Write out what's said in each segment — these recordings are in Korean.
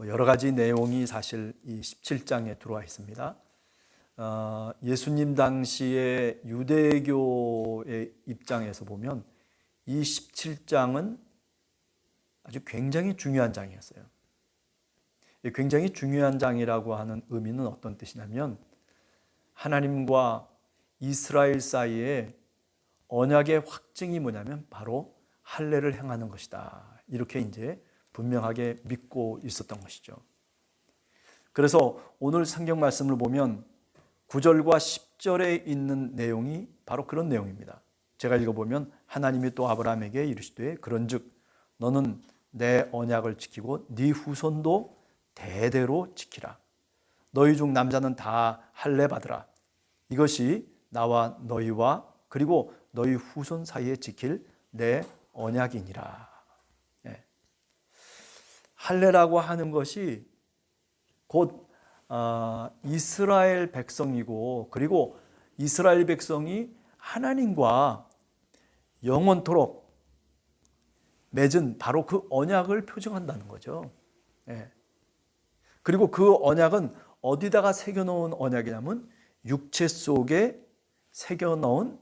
여러 가지 내용이 사실 이 17장에 들어와 있습니다. 예수님 당시의 유대교의 입장에서 보면 이 17장은 아주 굉장히 중요한 장이었어요. 굉장히 중요한 장이라고 하는 의미는 어떤 뜻이냐면 하나님과 이스라엘 사이에 언약의 확증이 뭐냐면 바로 할례를 행하는 것이다. 이렇게 이제 분명하게 믿고 있었던 것이죠. 그래서 오늘 성경 말씀을 보면 9절과 10절에 있는 내용이 바로 그런 내용입니다. 제가 읽어보면 하나님이 또 아브라함에게 이르시되 그런즉 너는 내 언약을 지키고 네 후손도 대대로 지키라. 너희 중 남자는 다 할례 받으라. 이것이 나와 너희와 그리고 너희 후손 사이에 지킬 내 언약이니라. 할례라고 하는 것이 곧 이스라엘 백성이고 그리고 이스라엘 백성이 하나님과 영원토록 맺은 바로 그 언약을 표정한다는 거죠. 그리고 그 언약은 어디다가 새겨놓은 언약이냐면 육체 속에 새겨넣은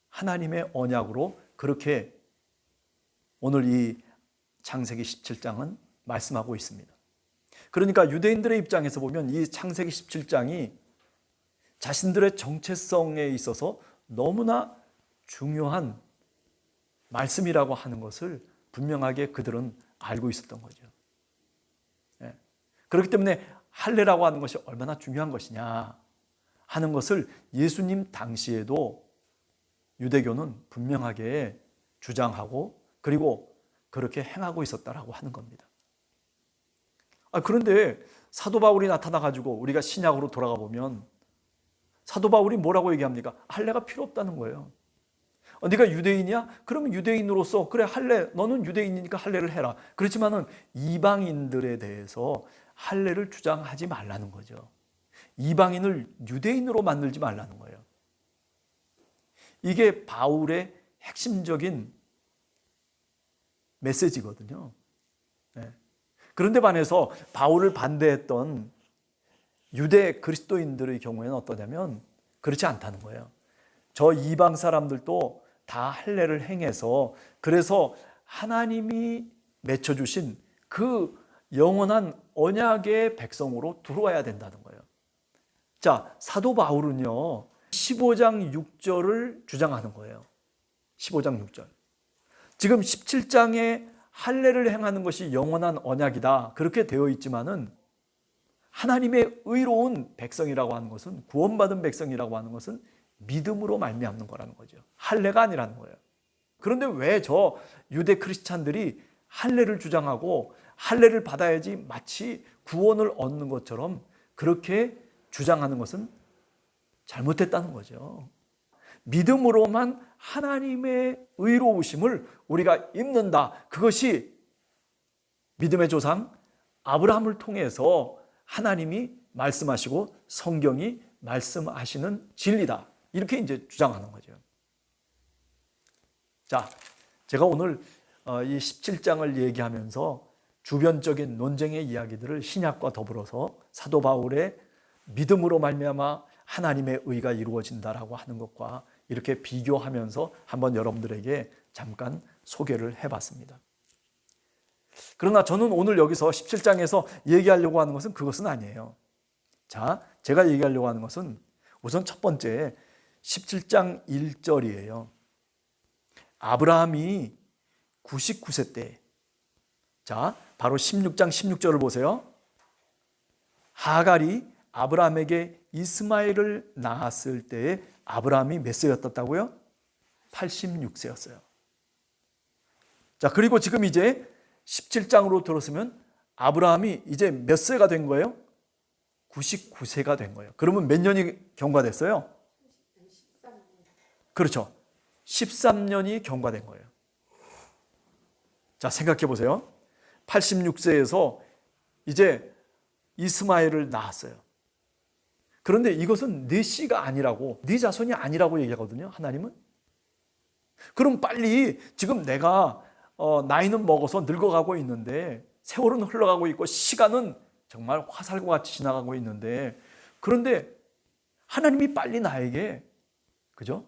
하나님의 언약으로 그렇게 오늘 이 창세기 17장은 말씀하고 있습니다. 그러니까 유대인들의 입장에서 보면 이 창세기 17장이 자신들의 정체성에 있어서 너무나 중요한 말씀이라고 하는 것을 분명하게 그들은 알고 있었던 거죠. 그렇기 때문에 할례라고 하는 것이 얼마나 중요한 것이냐 하는 것을 예수님 당시에도 유대교는 분명하게 주장하고 그리고 그렇게 행하고 있었다라고 하는 겁니다. 그런데 사도 바울이 나타나가지고 우리가 신약으로 돌아가 보면 사도 바울이 뭐라고 얘기합니까? 할례가 필요 없다는 거예요. 네가 유대인이야? 그러면 유대인으로서 그래 할례 너는 유대인이니까 할례를 해라. 그렇지만은 이방인들에 대해서 할례를 주장하지 말라는 거죠. 이방인을 유대인으로 만들지 말라는 거예요. 이게 바울의 핵심적인 메시지거든요. 그런데 반해서 바울을 반대했던 유대 그리스도인들의 경우에는 어떠냐면 그렇지 않다는 거예요. 저 이방 사람들도 다 할례를 행해서 그래서 하나님이 맺혀주신 그 영원한 언약의 백성으로 들어와야 된다는 거예요. 자, 사도 바울은요 15장 6절을 주장하는 거예요. 15장 6절. 지금 17장에 할례를 행하는 것이 영원한 언약이다 그렇게 되어 있지만은 하나님의 의로운 백성이라고 하는 것은 구원받은 백성이라고 하는 것은 믿음으로 말미암는 거라는 거죠. 할례가 아니라는 거예요. 그런데 왜 저 유대 크리스찬들이 할례를 주장하고 할례를 받아야지 마치 구원을 얻는 것처럼 그렇게 주장하는 것은 잘못됐다는 거죠. 믿음으로만 하나님의 의로우심을 우리가 입는다. 그것이 믿음의 조상 아브라함을 통해서 하나님이 말씀하시고 성경이 말씀하시는 진리다. 이렇게 이제 주장하는 거죠. 자, 제가 오늘 이 17장을 얘기하면서 주변적인 논쟁의 이야기들을 신약과 더불어서 사도 바울의 믿음으로 말미암아 하나님의 의가 이루어진다라고 하는 것과 이렇게 비교하면서 한번 여러분들에게 잠깐 소개를 해봤습니다. 그러나 저는 오늘 여기서 17장에서 얘기하려고 하는 것은 그것은 아니에요. 자, 제가 얘기하려고 하는 것은 우선 첫 번째 17장 1절이에요. 아브라함이 99세 때, 자, 바로 16장 16절을 보세요. 하갈이 아브라함에게 이스마엘을 낳았을 때에 아브라함이 몇 세였다고요? 86세였어요. 자, 그리고 지금 이제 17장으로 들어서면 아브라함이 이제 몇 세가 된 거예요? 99세가 된 거예요. 그러면 몇 년이 경과됐어요? 그렇죠. 13년이 경과된 거예요. 자, 생각해 보세요. 86세에서 이제 이스마엘을 낳았어요. 그런데 이것은 네 씨가 아니라고, 네 자손이 아니라고 얘기하거든요, 하나님은. 그럼 빨리 지금 내가 나이는 먹어서 늙어가고 있는데 세월은 흘러가고 있고 시간은 정말 화살과 같이 지나가고 있는데, 그런데 하나님이 빨리 나에게, 그죠?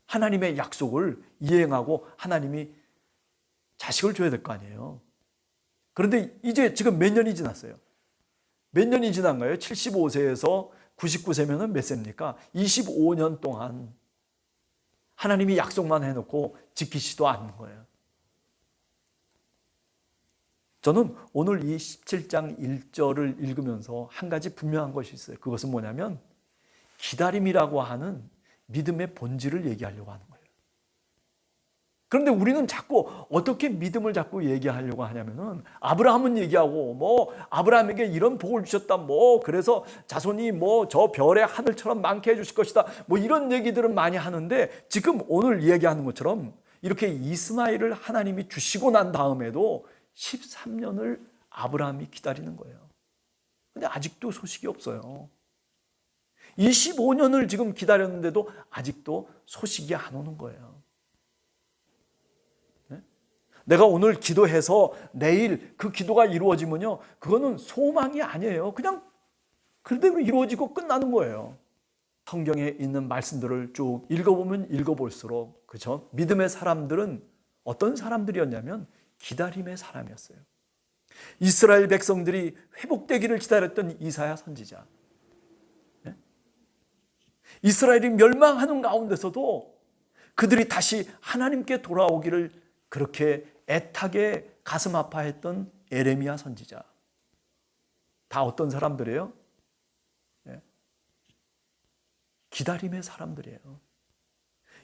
하나님의 약속을 이행하고 하나님이 자식을 줘야 될 거 아니에요. 그런데 이제 지금 몇 년이 지났어요? 몇 년이 지난 거예요? 75세에서 99세면은 몇 세입니까? 25년 동안 하나님이 약속만 해놓고 지키지도 않는 거예요. 저는 오늘 이 17장 1절을 읽으면서 한 가지 분명한 것이 있어요. 그것은 뭐냐면 기다림이라고 하는 믿음의 본질을 얘기하려고 하는 거예요. 그런데 우리는 자꾸 어떻게 믿음을 자꾸 얘기하려고 하냐면은 아브라함은 얘기하고 뭐 아브라함에게 이런 복을 주셨다, 뭐 그래서 자손이 뭐 저 별의 하늘처럼 많게 해주실 것이다, 뭐 이런 얘기들은 많이 하는데, 지금 오늘 이야기하는 것처럼 이렇게 이스마엘을 하나님이 주시고 난 다음에도 13년을 아브라함이 기다리는 거예요. 근데 아직도 소식이 없어요. 25년을 지금 기다렸는데도 아직도 소식이 안 오는 거예요. 내가 오늘 기도해서 내일 그 기도가 이루어지면요, 그거는 소망이 아니에요. 그냥 그대로 이루어지고 끝나는 거예요. 성경에 있는 말씀들을 쭉 읽어보면 읽어볼수록, 그죠? 믿음의 사람들은 어떤 사람들이었냐면 기다림의 사람이었어요. 이스라엘 백성들이 회복되기를 기다렸던 이사야 선지자, 이스라엘이 멸망하는 가운데서도 그들이 다시 하나님께 돌아오기를 그렇게 애타게 가슴 아파했던 에레미야 선지자, 다 어떤 사람들이에요? 기다림의 사람들이에요.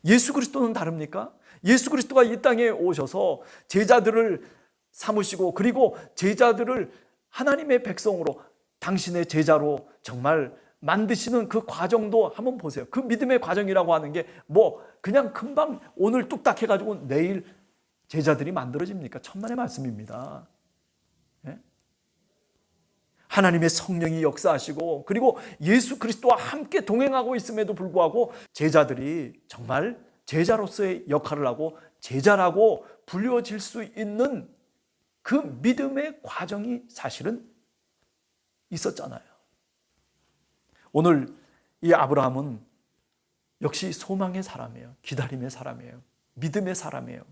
예수 그리스도는 다릅니까? 예수 그리스도가 이 땅에 오셔서 제자들을 삼으시고, 그리고 제자들을 하나님의 백성으로, 당신의 제자로 정말 만드시는 그 과정도 한번 보세요. 그 믿음의 과정이라고 하는 게 뭐 그냥 금방 오늘 뚝딱 해가지고 내일 제자들이 만들어집니까? 천만의 말씀입니다. 하나님의 성령이 역사하시고, 그리고 예수 그리스도와 함께 동행하고 있음에도 불구하고 제자들이 정말 제자로서의 역할을 하고 제자라고 불려질 수 있는 그 믿음의 과정이 사실은 있었잖아요. 오늘 이 아브라함은 역시 소망의 사람이에요. 기다림의 사람이에요. 믿음의 사람이에요.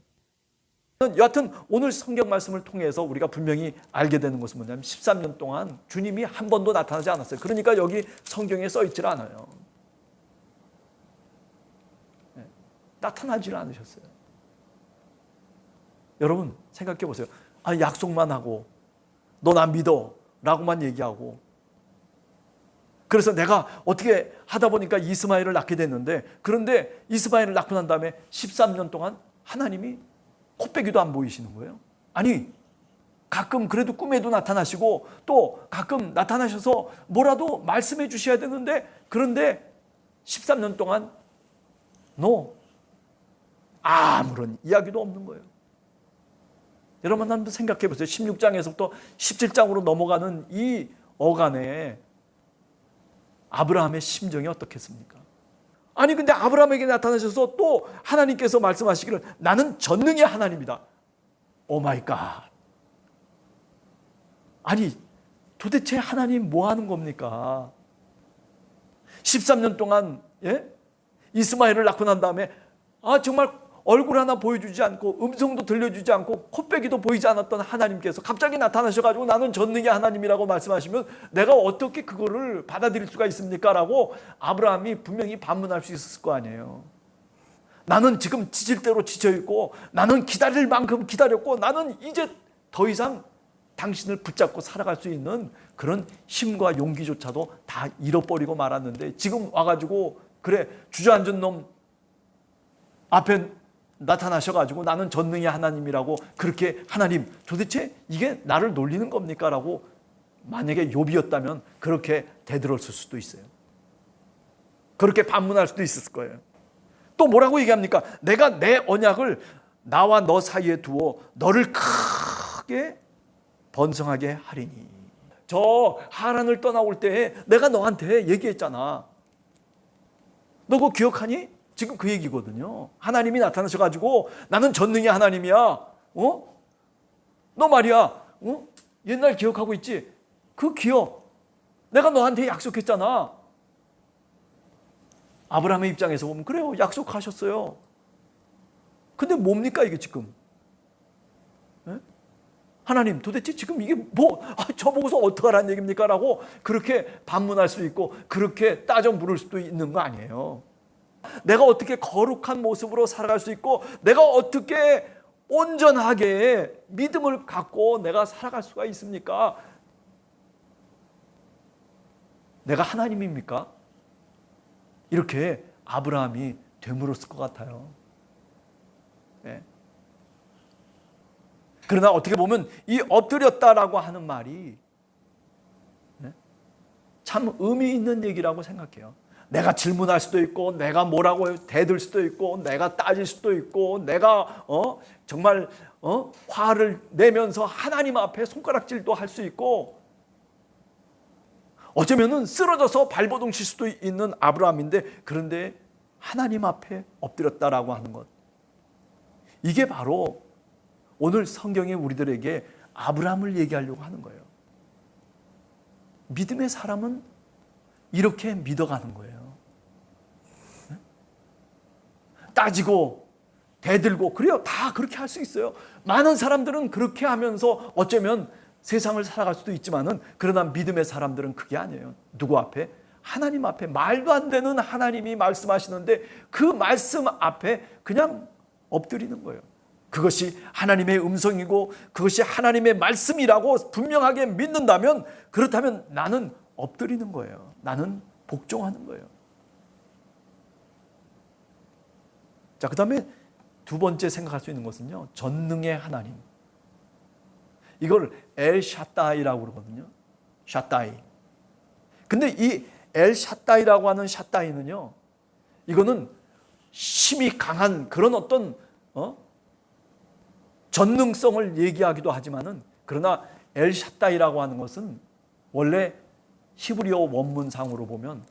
여하튼 오늘 성경 말씀을 통해서 우리가 분명히 알게 되는 것은 뭐냐면 13년 동안 주님이 한 번도 나타나지 않았어요. 그러니까 여기 성경에 써 있질 않아요. 나타나질 않으셨어요. 여러분 생각해 보세요. 약속만 하고 너 나 믿어 라고만 얘기하고, 그래서 내가 어떻게 하다 보니까 이스마엘을 낳게 됐는데, 그런데 이스마엘을 낳고 난 다음에 13년 동안 하나님이 코빼기도 안 보이시는 거예요. 아니, 가끔 그래도 꿈에도 나타나시고 또 가끔 나타나셔서 뭐라도 말씀해 주셔야 되는데, 그런데 13년 동안 아무런 이야기도 없는 거예요. 여러분 한번 생각해 보세요. 16장에서부터 17장으로 넘어가는 이 어간에 아브라함의 심정이 어떻겠습니까? 아니 근데 아브라함에게 나타나셔서 또 하나님께서 말씀하시기를 나는 전능의 하나님이다. 오 마이 갓. 아니 도대체 하나님 뭐 하는 겁니까? 13년 동안 이스마엘을 낳고 난 다음에 정말 얼굴 하나 보여주지 않고 음성도 들려주지 않고 코빼기도 보이지 않았던 하나님께서 갑자기 나타나셔가지고 나는 전능의 하나님이라고 말씀하시면 내가 어떻게 그거를 받아들일 수가 있습니까? 라고 아브라함이 분명히 반문할 수 있었을 거 아니에요. 나는 지금 지칠 대로 지쳐있고, 나는 기다릴 만큼 기다렸고, 나는 이제 더 이상 당신을 붙잡고 살아갈 수 있는 그런 힘과 용기조차도 다 잃어버리고 말았는데, 지금 와가지고 그래 주저앉은 놈 앞에 나타나셔가지고 나는 전능의 하나님이라고, 그렇게 하나님 도대체 이게 나를 놀리는 겁니까? 라고 만약에 욥이었다면 그렇게 대들었을 수도 있어요. 그렇게 반문할 수도 있었을 거예요. 또 뭐라고 얘기합니까? 내가 내 언약을 나와 너 사이에 두어 너를 크게 번성하게 하리니. 저 하란을 떠나올 때 내가 너한테 얘기했잖아. 너 그거 기억하니? 지금 그 얘기거든요. 하나님이 나타나셔가지고 나는 전능의 하나님이야. 너 말이야 옛날 기억하고 있지? 그 기억. 내가 너한테 약속했잖아. 아브라함의 입장에서 보면 그래요. 약속하셨어요. 근데 뭡니까 이게 지금? 네? 하나님 도대체 지금 이게 저보고서 어떡하라는 얘기입니까? 라고 그렇게 반문할 수 있고 그렇게 따져 물을 수도 있는 거 아니에요. 내가 어떻게 거룩한 모습으로 살아갈 수 있고 내가 어떻게 온전하게 믿음을 갖고 내가 살아갈 수가 있습니까? 내가 하나님입니까? 이렇게 아브라함이 되물었을 것 같아요. 네. 그러나 어떻게 보면 이 엎드렸다라고 하는 말이 참 의미 있는 얘기라고 생각해요. 내가 질문할 수도 있고 내가 뭐라고 대들 수도 있고 내가 따질 수도 있고 내가 정말 화를 내면서 하나님 앞에 손가락질도 할 수 있고 어쩌면은 쓰러져서 발버둥 칠 수도 있는 아브라함인데 그런데 하나님 앞에 엎드렸다라고 하는 것, 이게 바로 오늘 성경에 우리들에게 아브라함을 얘기하려고 하는 거예요. 믿음의 사람은 이렇게 믿어가는 거예요. 따지고 대들고 그래요. 다 그렇게 할 수 있어요. 많은 사람들은 그렇게 하면서 어쩌면 세상을 살아갈 수도 있지만은 그러나 믿음의 사람들은 그게 아니에요. 누구 앞에? 하나님 앞에. 말도 안 되는 하나님이 말씀하시는데 그 말씀 앞에 그냥 엎드리는 거예요. 그것이 하나님의 음성이고 그것이 하나님의 말씀이라고 분명하게 믿는다면 그렇다면 나는 엎드리는 거예요. 나는 복종하는 거예요. 자, 그 다음에 두 번째 생각할 수 있는 것은요, 전능의 하나님. 이걸 엘 샤다이라고 그러거든요. 샤다이. 근데 이 엘 샤다이라고 하는 샤다이는요, 이거는 힘이 강한 그런 어떤 전능성을 얘기하기도 하지만은 그러나 엘 샤다이라고 하는 것은 원래 히브리어 원문상으로 보면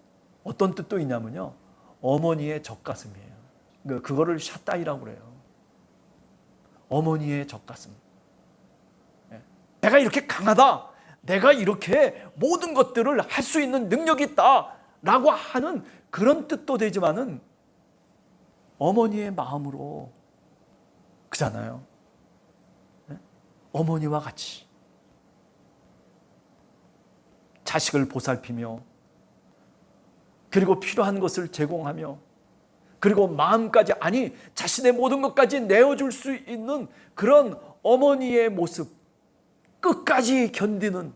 어떤 뜻도 있냐면요, 어머니의 젖가슴이에요. 그거를 샤다이라고 그래요. 어머니의 젖가슴. 내가 이렇게 강하다, 내가 이렇게 모든 것들을 할 수 있는 능력이 있다 라고 하는 그런 뜻도 되지만은 어머니의 마음으로 그잖아요. 어머니와 같이 자식을 보살피며 그리고 필요한 것을 제공하며 그리고 마음까지, 아니 자신의 모든 것까지 내어줄 수 있는 그런 어머니의 모습, 끝까지 견디는,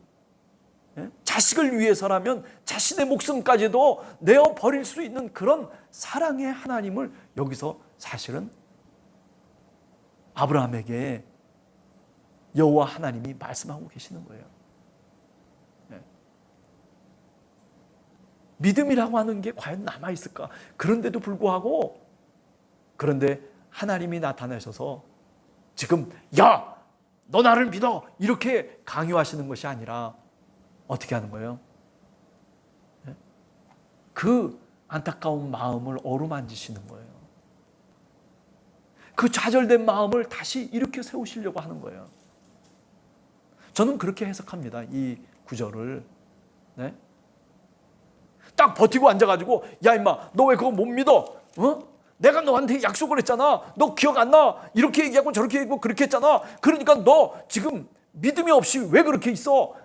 자식을 위해서라면 자신의 목숨까지도 내어버릴 수 있는 그런 사랑의 하나님을 여기서 사실은 아브라함에게 여호와 하나님이 말씀하고 계시는 거예요. 믿음이라고 하는 게 과연 남아있을까? 그런데도 불구하고, 그런데 하나님이 나타나셔서 지금 야! 너 나를 믿어! 이렇게 강요하시는 것이 아니라 어떻게 하는 거예요? 그 안타까운 마음을 어루만지시는 거예요. 그 좌절된 마음을 다시 일으켜 세우시려고 하는 거예요. 저는 그렇게 해석합니다. 이 구절을. 네? 딱 버티고 앉아가지고 야 임마 너 왜 그거 못 믿어? 내가 너한테 약속을 했잖아. 너 기억 안 나? 이렇게 얘기하고 저렇게 얘기하고 그렇게 했잖아. 그러니까 너 지금 믿음이 없이 왜 그렇게 있어?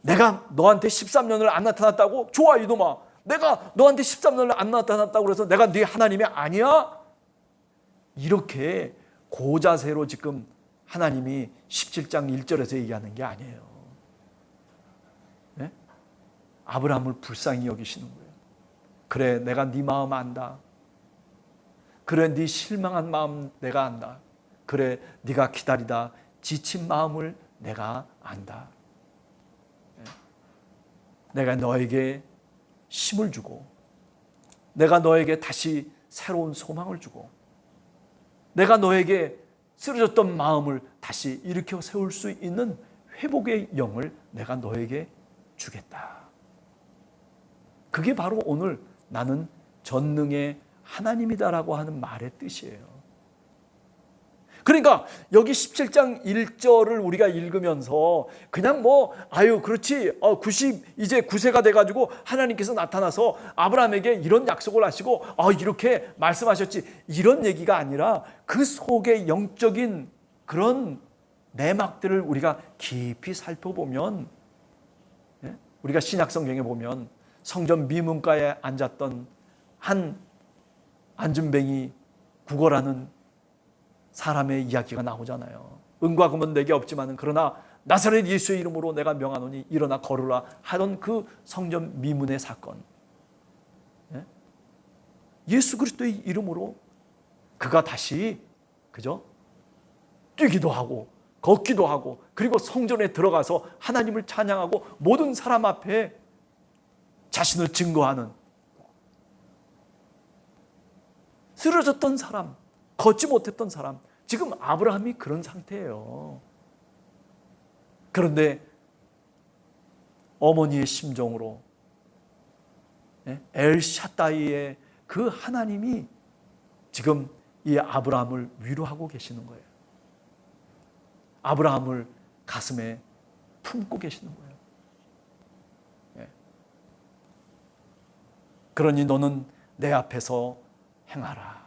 내가 너한테 13년을 안 나타났다고? 좋아 이놈아. 내가 너한테 13년을 안 나타났다고 그래서 내가 네 하나님이 아니야? 이렇게 고자세로 지금 하나님이 17장 1절에서 얘기하는 게 아니에요. 네? 아브라함을 불쌍히 여기시는 거예요. 그래 내가 네 마음 안다. 그래 네 실망한 마음 내가 안다. 그래 네가 기다리다 지친 마음을 내가 안다. 내가 너에게 힘을 주고 내가 너에게 다시 새로운 소망을 주고 내가 너에게 쓰러졌던 마음을 다시 일으켜 세울 수 있는 회복의 영을 내가 너에게 주겠다. 그게 바로 오늘 나는 전능의 하나님이다라고 하는 말의 뜻이에요. 그러니까 여기 17장 1절을 우리가 읽으면서 그냥 그렇지, 이제 9세가 돼가지고 하나님께서 나타나서 아브라함에게 이런 약속을 하시고 이렇게 말씀하셨지, 이런 얘기가 아니라 그 속에 영적인 그런 내막들을 우리가 깊이 살펴보면, 우리가 신약성경에 보면 성전 미문가에 앉았던 한 안준뱅이 구걸하는 사람의 이야기가 나오잖아요. 은과 금은 내게 없지만은 그러나 나사렛 예수의 이름으로 내가 명하노니 일어나 걸으라 하던 그 성전 미문의 사건. 예수 그리스도의 이름으로 그가 다시 뛰기도 하고 걷기도 하고, 그리고 성전에 들어가서 하나님을 찬양하고 모든 사람 앞에 자신을 증거하는, 쓰러졌던 사람, 걷지 못했던 사람, 지금 아브라함이 그런 상태예요. 그런데 어머니의 심정으로 엘샤다이의 그 하나님이 지금 이 아브라함을 위로하고 계시는 거예요. 아브라함을 가슴에 품고 계시는 거예요. 그러니 너는 내 앞에서 행하라.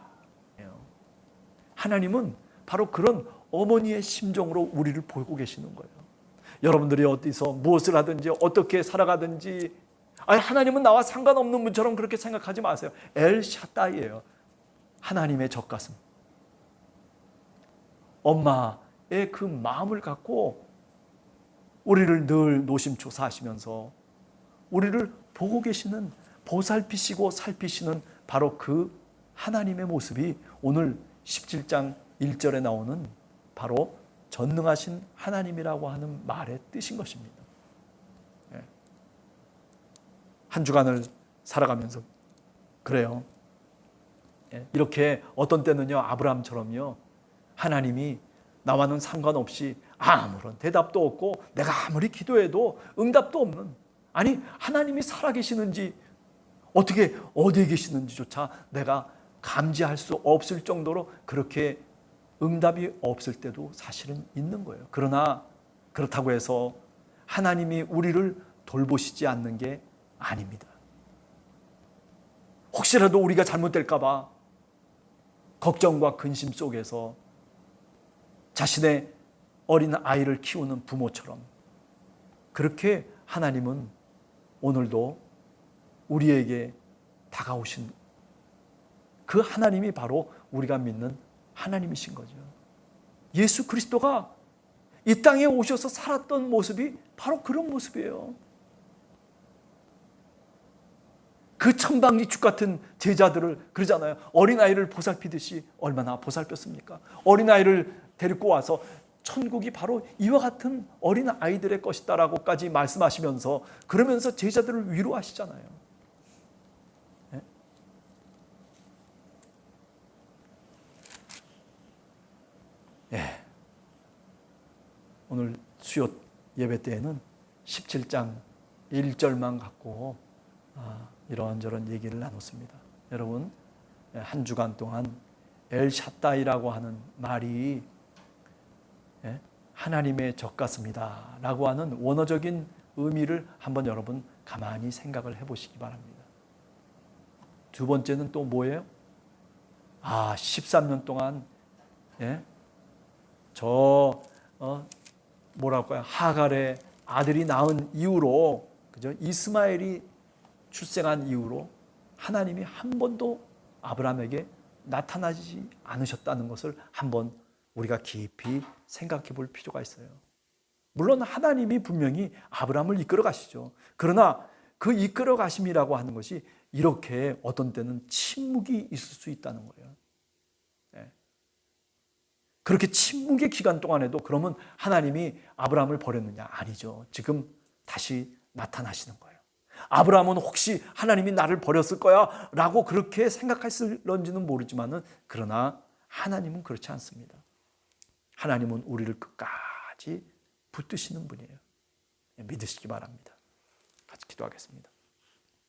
하나님은 바로 그런 어머니의 심정으로 우리를 보고 계시는 거예요. 여러분들이 어디서 무엇을 하든지 어떻게 살아가든지 하나님은 나와 상관없는 분처럼 그렇게 생각하지 마세요. 엘샤다이예요. 하나님의 젖가슴. 엄마의 그 마음을 갖고 우리를 늘 노심초사하시면서 우리를 보고 계시는, 보살피시고 살피시는 바로 그 하나님의 모습이 오늘 17장 1절에 나오는 바로 전능하신 하나님이라고 하는 말의 뜻인 것입니다. 한 주간을 살아가면서 그래요. 이렇게 어떤 때는요, 아브라함처럼요, 하나님이 나와는 상관없이 아무런 대답도 없고 내가 아무리 기도해도 응답도 없는, 하나님이 살아계시는지 어떻게 어디에 계시는지조차 내가 감지할 수 없을 정도로 그렇게 응답이 없을 때도 사실은 있는 거예요. 그러나 그렇다고 해서 하나님이 우리를 돌보시지 않는 게 아닙니다. 혹시라도 우리가 잘못될까 봐 걱정과 근심 속에서 자신의 어린 아이를 키우는 부모처럼 그렇게 하나님은 오늘도 우리에게 다가오신 그 하나님이 바로 우리가 믿는 하나님이신 거죠. 예수 그리스도가 이 땅에 오셔서 살았던 모습이 바로 그런 모습이에요. 그 천방지축 같은 제자들을 그러잖아요. 어린아이를 보살피듯이 얼마나 보살폈습니까? 어린아이를 데리고 와서 천국이 바로 이와 같은 어린아이들의 것이다라고까지 말씀하시면서, 그러면서 제자들을 위로하시잖아요. 오늘 수요 예배 때에는 17장 1절만 갖고 이런저런 얘기를 나눴습니다. 여러분, 한 주간 동안 엘샤다이라고 하는 말이 하나님의 젖같습니다 라고 하는 원어적인 의미를 한번 여러분 가만히 생각을 해보시기 바랍니다. 두 번째는 또 뭐예요? 13년 동안 하갈의 아들이 낳은 이후로, 이스마엘이 출생한 이후로 하나님이 한 번도 아브라함에게 나타나지 않으셨다는 것을 한번 우리가 깊이 생각해 볼 필요가 있어요. 물론 하나님이 분명히 아브라함을 이끌어 가시죠. 그러나 그 이끌어 가심이라고 하는 것이 이렇게 어떤 때는 침묵이 있을 수 있다는 거예요. 그렇게 침묵의 기간 동안에도 그러면 하나님이 아브라함을 버렸느냐? 아니죠. 지금 다시 나타나시는 거예요. 아브라함은 혹시 하나님이 나를 버렸을 거야 라고 그렇게 생각했을런지는 모르지만은, 그러나 하나님은 그렇지 않습니다. 하나님은 우리를 끝까지 붙드시는 분이에요. 믿으시기 바랍니다. 같이 기도하겠습니다.